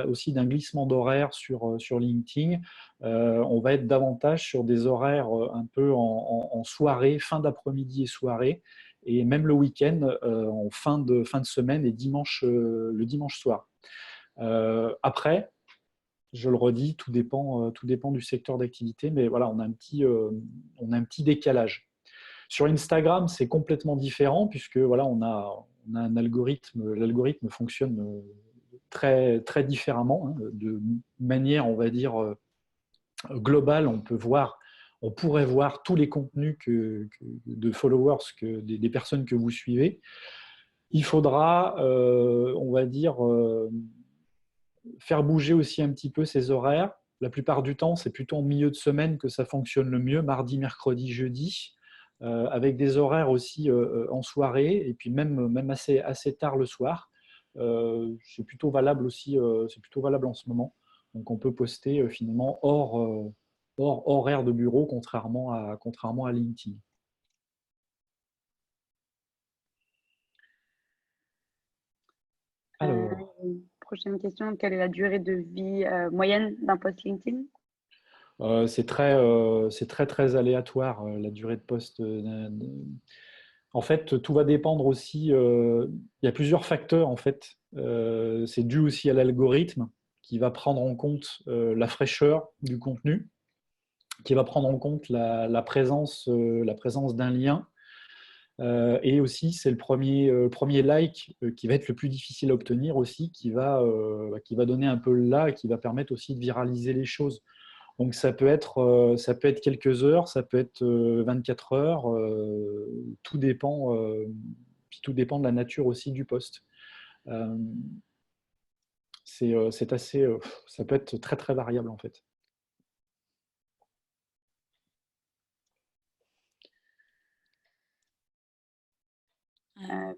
aussi d'un glissement d'horaire sur LinkedIn. On va être davantage sur des horaires un peu en soirée, fin d'après-midi et soirée, et même le week-end, en fin de semaine et le dimanche soir. Après, je le redis, tout dépend du secteur d'activité, mais voilà, on a un petit décalage. Sur Instagram, c'est complètement différent puisque voilà, on a un algorithme. L'algorithme fonctionne très, très différemment. Hein, de manière, on va dire, globale, on pourrait voir tous les contenus de followers, des personnes que vous suivez. Il faudra, on va dire, faire bouger aussi un petit peu ces horaires. La plupart du temps, c'est plutôt en milieu de semaine que ça fonctionne le mieux, mardi, mercredi, jeudi, avec des horaires aussi en soirée, et puis même assez tard le soir. C'est plutôt valable aussi, c'est plutôt valable en ce moment. Donc on peut poster finalement hors horaire de bureau, contrairement à LinkedIn. Alors, Prochaine question, quelle est la durée de vie moyenne d'un post LinkedIn? c'est très, très aléatoire, la durée de poste. En fait, tout va dépendre aussi. Il y a plusieurs facteurs, en fait. C'est dû aussi à l'algorithme qui va prendre en compte la fraîcheur du contenu, qui va prendre en compte la présence d'un lien. Et aussi, c'est le premier like qui va être le plus difficile à obtenir aussi, qui va donner un peu là et qui va permettre aussi de viraliser les choses. Donc ça peut être quelques heures, ça peut être 24 heures, tout dépend, puis tout dépend de la nature aussi du poste. Euh, c'est assez, ça peut être très très variable en fait.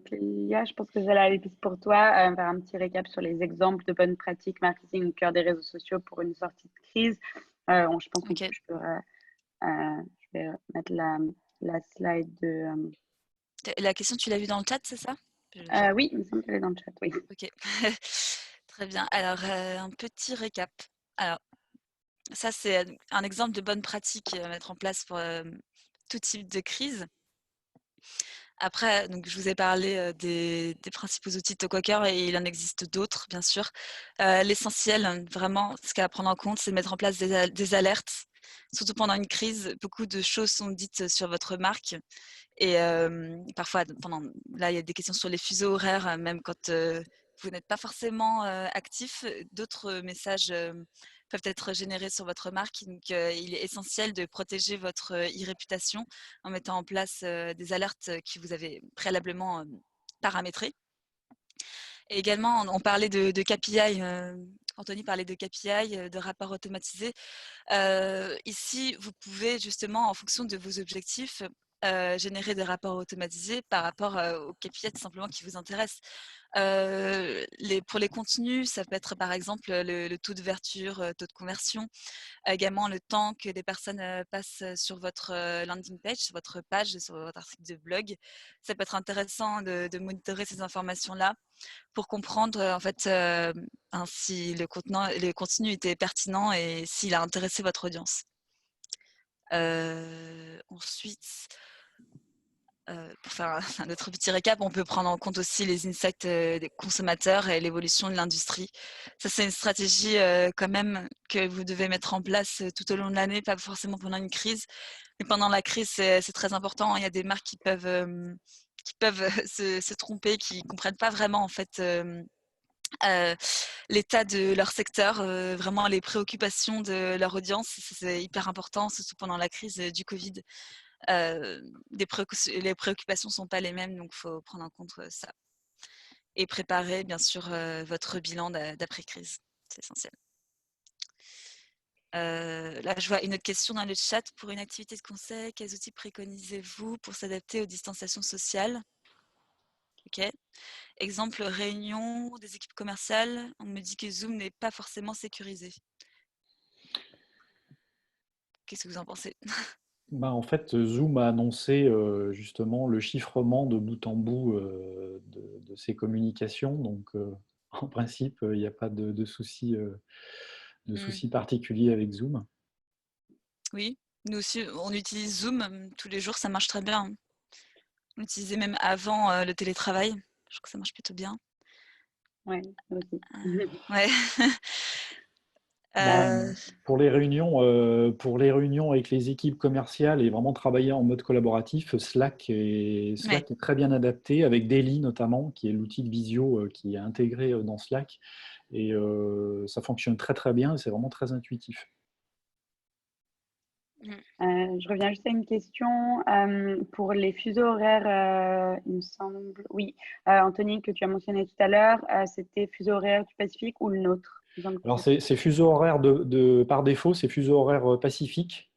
Clélia, je pense que j'ai la piste pour toi, faire un petit récap sur les exemples de bonnes pratiques marketing au cœur des réseaux sociaux pour une sortie de crise. Je pense que je vais mettre la slide de. La question, tu l'as vue dans le chat, c'est ça? Oui, il me semble qu'elle est dans le chat, oui. Ok. Très bien. Alors, un petit récap. Alors, ça, c'est un exemple de bonne pratique à mettre en place pour tout type de crise. Après, donc, je vous ai parlé des principaux outils de Talkwalker et il en existe d'autres, bien sûr. L'essentiel, vraiment, ce qu'il y a à prendre en compte, c'est de mettre en place des alertes. Surtout pendant une crise, beaucoup de choses sont dites sur votre marque. Et parfois, là, il y a des questions sur les fuseaux horaires, même quand vous n'êtes pas forcément actif. D'autres messages peuvent être générés sur votre marque. Donc, il est essentiel de protéger votre e-réputation en mettant en place des alertes que vous avez préalablement paramétrées. Et également, on parlait de KPI. Anthony parlait de KPI, de rapports automatisés. Ici, vous pouvez justement, en fonction de vos objectifs, générer des rapports automatisés par rapport aux KPI tout simplement qui vous intéressent. Pour les contenus, ça peut être par exemple le taux d'ouverture, taux de conversion, également le temps que des personnes passent sur votre landing page, sur votre page, sur votre article de blog. Ça peut être intéressant de monitorer ces informations-là pour comprendre en fait si le contenu était pertinent et s'il a intéressé votre audience. Ensuite, pour faire un autre petit récap, on peut prendre en compte aussi les insights des consommateurs et l'évolution de l'industrie. Ça, c'est une stratégie quand même que vous devez mettre en place tout au long de l'année, pas forcément pendant une crise. Mais pendant la crise, c'est très important. Il y a des marques qui peuvent se tromper, qui ne comprennent pas vraiment en fait l'état de leur secteur, vraiment les préoccupations de leur audience. C'est hyper important, surtout pendant la crise du Covid. Les préoccupations ne sont pas les mêmes, donc il faut prendre en compte ça. Et préparer, bien sûr, votre bilan d'après-crise. C'est essentiel. Là, je vois une autre question dans le chat. Pour une activité de conseil, quels outils préconisez-vous pour s'adapter aux distanciations sociales? Ok. Exemple, réunion des équipes commerciales. On me dit que Zoom n'est pas forcément sécurisé. Qu'est-ce que vous en pensez? En fait, Zoom a annoncé justement le chiffrement de bout en bout de ses communications. Donc, en principe, il n'y a pas de souci particulier avec Zoom. Oui, nous aussi, on utilise Zoom tous les jours, ça marche très bien. On l'utilisait même avant le télétravail. Je crois que ça marche plutôt bien. Oui, moi aussi. Ouais. Pour les réunions avec les équipes commerciales et vraiment travailler en mode collaboratif, Slack est très bien adapté avec Daily notamment, qui est l'outil de visio qui est intégré dans Slack. Et ça fonctionne très très bien et c'est vraiment très intuitif. Je reviens juste à une question. Pour les fuseaux horaires, il me semble, oui, Anthony, que tu as mentionné tout à l'heure, c'était fuseau horaire du Pacifique ou le nôtre? Alors, c'est fuseau horaire par défaut, c'est fuseau horaire pacifique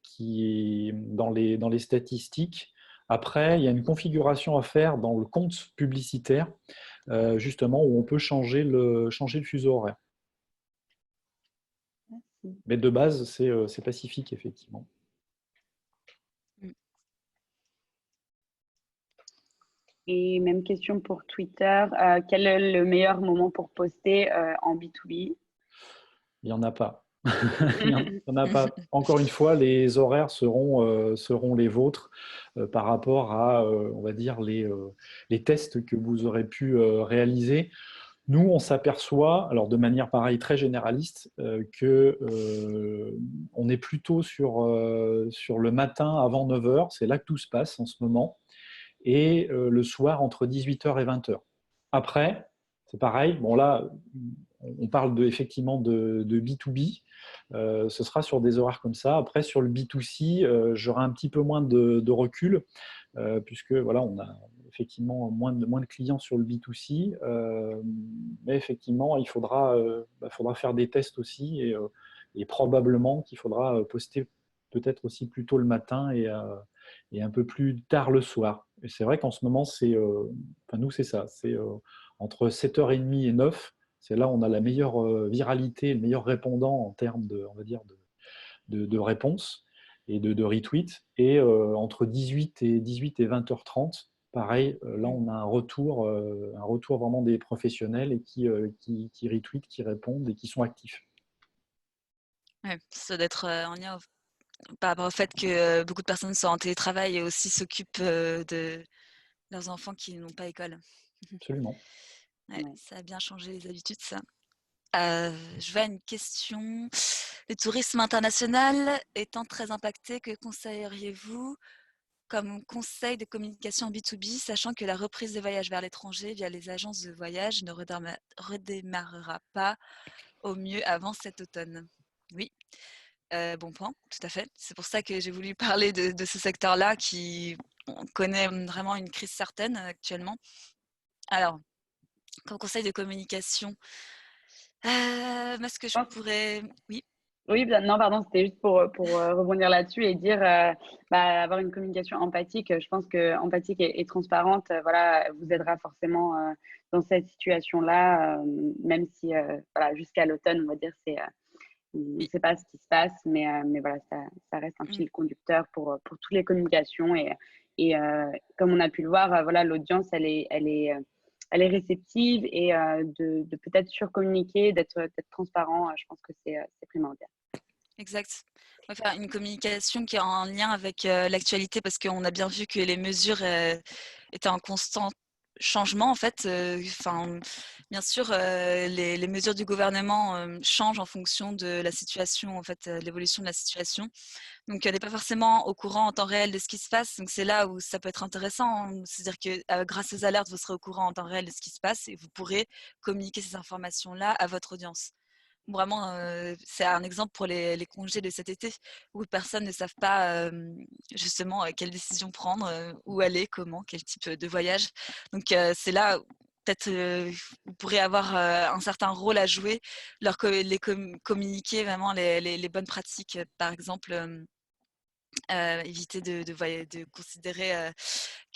qui est dans les statistiques. Après, il y a une configuration à faire dans le compte publicitaire, justement, où on peut changer le fuseau horaire. Mais de base, c'est pacifique, effectivement. Et même question pour Twitter. Quel est le meilleur moment pour poster en B2B? Il n'y en a pas. Il y en a pas. Encore une fois, les horaires seront les vôtres par rapport à, on va dire, les tests que vous aurez pu réaliser. Nous, on s'aperçoit, alors de manière pareille très généraliste, que on est plutôt sur le matin avant 9 heures, c'est là que tout se passe en ce moment, et le soir entre 18h et 20h. Après, c'est pareil, bon là, on parle effectivement de B2B, ce sera sur des horaires comme ça. Après, sur le B2C, j'aurai un petit peu moins de recul, puisque voilà, on a effectivement moins de clients sur le B2C, mais effectivement, il faudra faire des tests aussi, et probablement qu'il faudra poster peut-être aussi plus tôt le matin et un peu plus tard le soir. Et c'est vrai qu'en ce moment, nous, c'est ça, c'est entre 7h30 et 9h, c'est là où on a la meilleure viralité, le meilleur répondant en termes on va dire, de réponses et de retweets. Et entre 18 et 20h30, pareil, là, on a un retour vraiment des professionnels et qui retweetent, qui répondent et qui sont actifs. Ouais, ça doit être en lien par rapport au fait que beaucoup de personnes sont en télétravail et aussi s'occupent de leurs enfants qui n'ont pas école. Absolument. Ouais, ça a bien changé les habitudes, ça. Je vois une question. Le tourisme international étant très impacté, que conseilleriez-vous comme conseil de communication B2B, sachant que la reprise des voyages vers l'étranger via les agences de voyage ne redémarrera pas au mieux avant cet automne. Oui, bon point, tout à fait. C'est pour ça que j'ai voulu parler de ce secteur-là qui on connaît vraiment une crise certaine actuellement. Alors, comme conseil de communication, moi ce que je pourrais... Oui. Oui, non, pardon, c'était juste pour rebondir là-dessus et dire, avoir une communication empathique. Je pense que empathique et transparente, voilà, vous aidera forcément dans cette situation-là, même si, voilà, jusqu'à l'automne, on va dire, on ne sait pas ce qui se passe, mais voilà, ça reste un fil conducteur pour toutes les communications. Et comme on a pu le voir, voilà, l'audience, elle est réceptive et de peut-être surcommuniquer, d'être transparent, je pense que c'est primordial. Exact. On va faire une communication qui est en lien avec l'actualité parce qu'on a bien vu que les mesures étaient en constant changement en fait. Bien sûr, les mesures du gouvernement changent en fonction de la situation, en fait, l'évolution de la situation. Donc, elle n'est pas forcément au courant en temps réel de ce qui se passe. Donc, c'est là où ça peut être intéressant, hein. C'est-à-dire que grâce aux alertes, vous serez au courant en temps réel de ce qui se passe et vous pourrez communiquer ces informations-là à votre audience. Vraiment, c'est un exemple pour les congés de cet été où personne ne savent pas justement quelle décision prendre, où aller, comment, quel type de voyage. Donc c'est là où peut-être vous pourrez avoir un certain rôle à jouer, communiquer vraiment les bonnes pratiques. Par exemple, éviter de considérer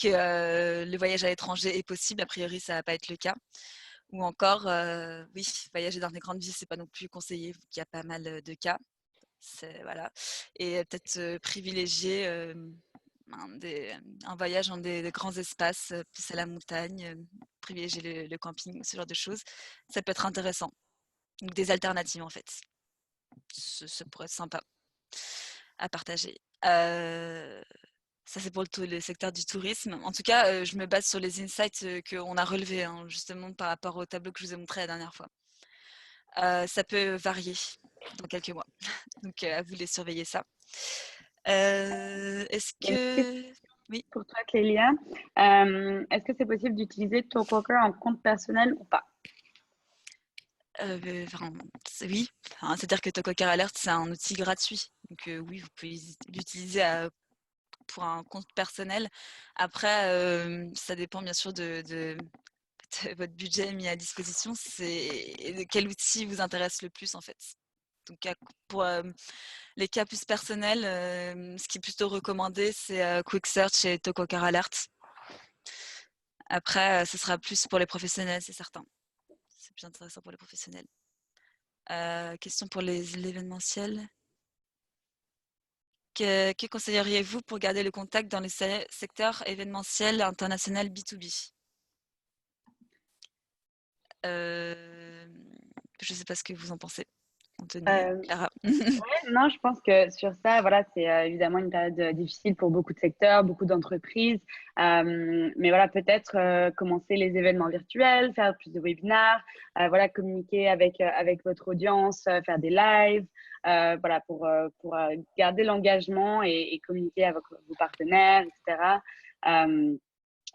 que le voyage à l'étranger est possible. A priori, ça ne va pas être le cas. Ou encore, oui, voyager dans des grandes villes, c'est pas non plus conseillé, vu qu'il y a pas mal de cas. Voilà. Et peut-être privilégier un voyage dans des grands espaces, plus à la montagne, privilégier le camping, ce genre de choses. Ça peut être intéressant. Donc des alternatives en fait. Ça pourrait être sympa à partager. Ça, c'est pour le secteur du tourisme. En tout cas, je me base sur les insights qu'on a relevés, hein, justement par rapport au tableau que je vous ai montré la dernière fois. Ça peut varier dans quelques mois. Donc, à vous de les surveiller ça. Est-ce que... Oui. Pour toi, Clélia, est-ce que c'est possible d'utiliser Talkwalker en compte personnel ou pas? Oui, c'est-à-dire que Talkwalker Alert, c'est un outil gratuit. Donc oui, vous pouvez l'utiliser pour un compte personnel. Après, ça dépend bien sûr de votre budget mis à disposition. De quel outil vous intéresse le plus en fait. Donc pour les cas plus personnels, ce qui est plutôt recommandé, c'est Quick Search et Talkwalker Alert. Après, ce sera plus pour les professionnels, c'est certain. C'est plus intéressant pour les professionnels. Question pour l'événementiel. Que conseilleriez-vous pour garder le contact dans le secteur événementiel international B2B? Je ne sais pas ce que vous en pensez. Anthony, Clara. Ouais, non, je pense que sur ça, voilà, c'est évidemment une période difficile pour beaucoup de secteurs, beaucoup d'entreprises. Mais voilà, peut-être commencer les événements virtuels, faire plus de webinars, voilà, communiquer avec votre audience, faire des lives, voilà, pour garder l'engagement et communiquer avec vos partenaires, etc.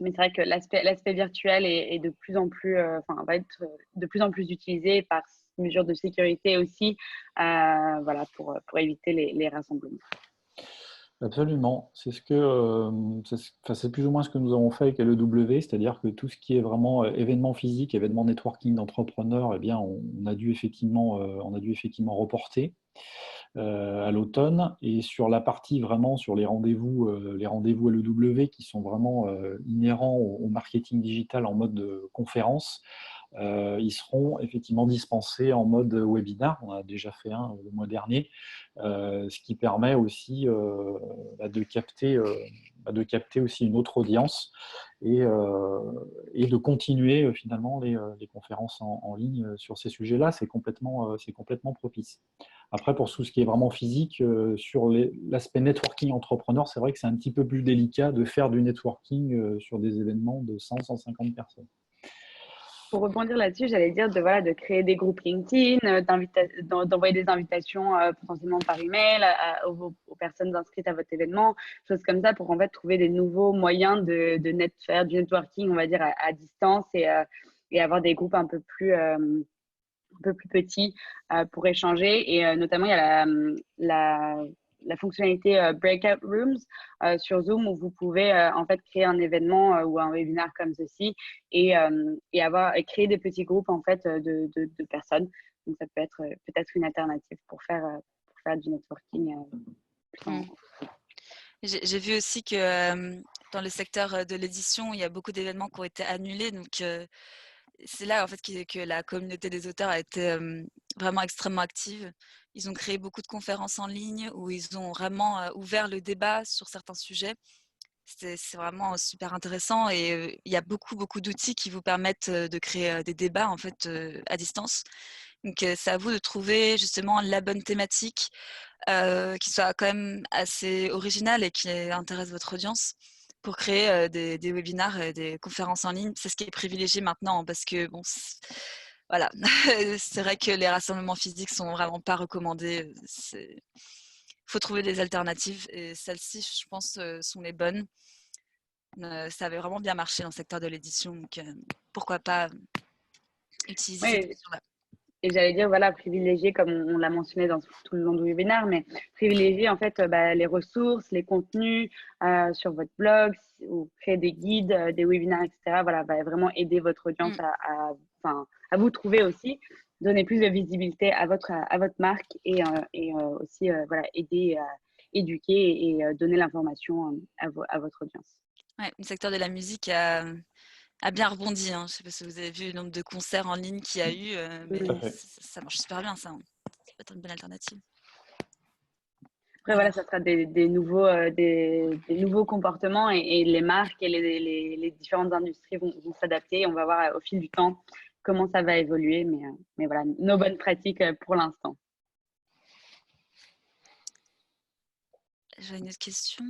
Mais c'est vrai que l'aspect virtuel est de plus en plus, va être de plus en plus utilisé par mesures de sécurité aussi, voilà, pour éviter les rassemblements. Absolument. C'est plus ou moins ce que nous avons fait avec LEW, c'est-à-dire que tout ce qui est vraiment événement physique, événement networking d'entrepreneurs, eh bien, on a dû effectivement reporter à l'automne. Et sur la partie vraiment sur les rendez-vous LEW qui sont vraiment inhérents au marketing digital en mode conférence, ils seront effectivement dispensés en mode webinar. On a déjà fait un le mois dernier, ce qui permet aussi de capter aussi une autre audience et de continuer finalement les conférences en ligne sur ces sujets-là. C'est complètement propice. Après, pour tout ce qui est vraiment physique, sur l'aspect networking entrepreneur, c'est vrai que c'est un petit peu plus délicat de faire du networking sur des événements de 100-150 personnes. Pour rebondir là-dessus, j'allais dire de créer des groupes LinkedIn, d'envoyer des invitations potentiellement par email aux personnes inscrites à votre événement, choses comme ça pour en fait trouver des nouveaux moyens de faire du networking, on va dire, à distance et avoir des groupes un peu plus peu plus petit pour échanger. Et notamment, il y a la fonctionnalité Breakout Rooms sur Zoom où vous pouvez en fait créer un événement ou un webinaire comme ceci et créer des petits groupes en fait de personnes. Donc, ça peut être peut-être une alternative pour faire du networking. J'ai vu aussi que dans le secteur de l'édition, il y a beaucoup d'événements qui ont été annulés. Donc, c'est là en fait que la communauté des auteurs a été vraiment extrêmement active. Ils ont créé beaucoup de conférences en ligne où ils ont vraiment ouvert le débat sur certains sujets. C'est vraiment super intéressant et il y a beaucoup d'outils qui vous permettent de créer des débats en fait à distance. Donc, c'est à vous de trouver justement la bonne thématique qui soit quand même assez originale et qui intéresse votre audience pour créer des webinars et des conférences en ligne. C'est ce qui est privilégié maintenant parce que bon, voilà, c'est vrai que les rassemblements physiques sont vraiment pas recommandés. Il faut trouver des alternatives et celles-ci, je pense, sont les bonnes. Ça avait vraiment bien marché dans le secteur de l'édition, donc pourquoi pas utiliser cette option-là. Et j'allais dire, voilà, privilégier, comme on l'a mentionné dans tout le long du webinaire, mais privilégier en fait les ressources, les contenus sur votre blog, ou créer des guides, des webinaires, etc. Voilà, va vraiment aider votre audience à vous trouver aussi, donner plus de visibilité à votre marque et aussi voilà, aider à éduquer et donner l'information à votre audience. Ouais, le secteur de la musique a bien rebondi. Hein. Je ne sais pas si vous avez vu le nombre de concerts en ligne qu'il y a eu, mais ça marche super bien, ça. Hein. Ça peut être une bonne alternative. Après, voilà, ça sera des nouveaux comportements et les marques et les différentes industries vont s'adapter. On va voir au fil du temps comment ça va évoluer, mais voilà, nos bonnes pratiques pour l'instant. J'ai une autre question.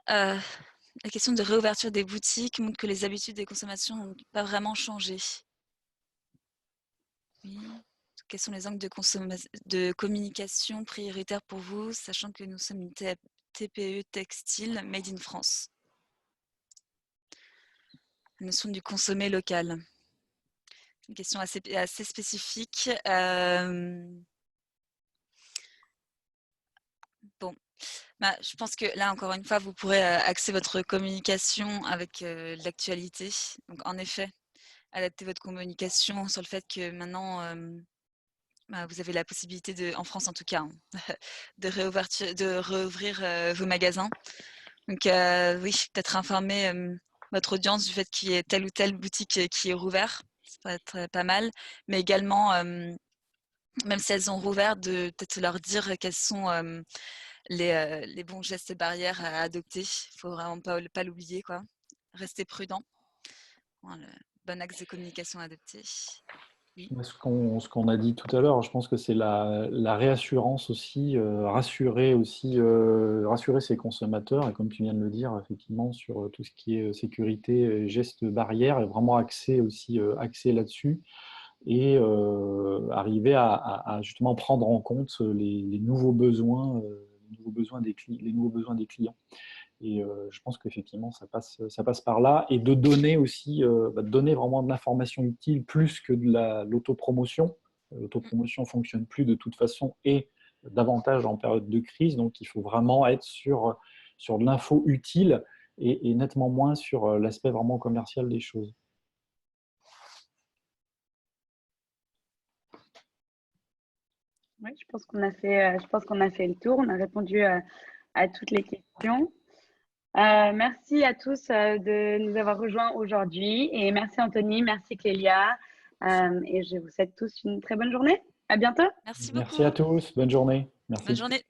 La question de réouverture des boutiques montre que les habitudes des consommateurs n'ont pas vraiment changé. Oui. Quels sont les angles de communication prioritaires pour vous, sachant que nous sommes une TPE textile made in France? La notion du consommer local. C'est une question assez spécifique. Bon. Bah, je pense que là, encore une fois, vous pourrez axer votre communication avec l'actualité. Donc, en effet, adapter votre communication sur le fait que maintenant, vous avez la possibilité, en France en tout cas, hein, de réouvrir vos magasins. Donc, oui, peut-être informer votre audience du fait qu'il y ait telle ou telle boutique qui est rouverte. Ça peut être pas mal. Mais également, même si elles ont rouvert, de peut-être leur dire quels sont les bons gestes barrières à adopter. Il ne faut vraiment pas l'oublier, quoi. Rester prudent. Voilà, le bon axe de communication à adopter. Oui. Ce qu'on a dit tout à l'heure, je pense que c'est la réassurance aussi, rassurer ses consommateurs, et comme tu viens de le dire, effectivement, sur tout ce qui est sécurité, gestes barrières, et vraiment axer là-dessus, et arriver à justement prendre en compte les nouveaux besoins des clients. Et je pense qu'effectivement, ça passe par là. Et de donner aussi, de donner vraiment de l'information utile plus que de l'autopromotion. L'autopromotion ne fonctionne plus de toute façon et davantage en période de crise. Donc, il faut vraiment être sur de l'info utile et nettement moins sur l'aspect vraiment commercial des choses. Oui, je pense qu'on a fait le tour. On a répondu à toutes les questions. Merci à tous de nous avoir rejoints aujourd'hui. Et merci Anthony, merci Clélia. Et je vous souhaite tous une très bonne journée. À bientôt. Merci beaucoup. Merci à tous. Bonne journée. Merci. Bonne journée.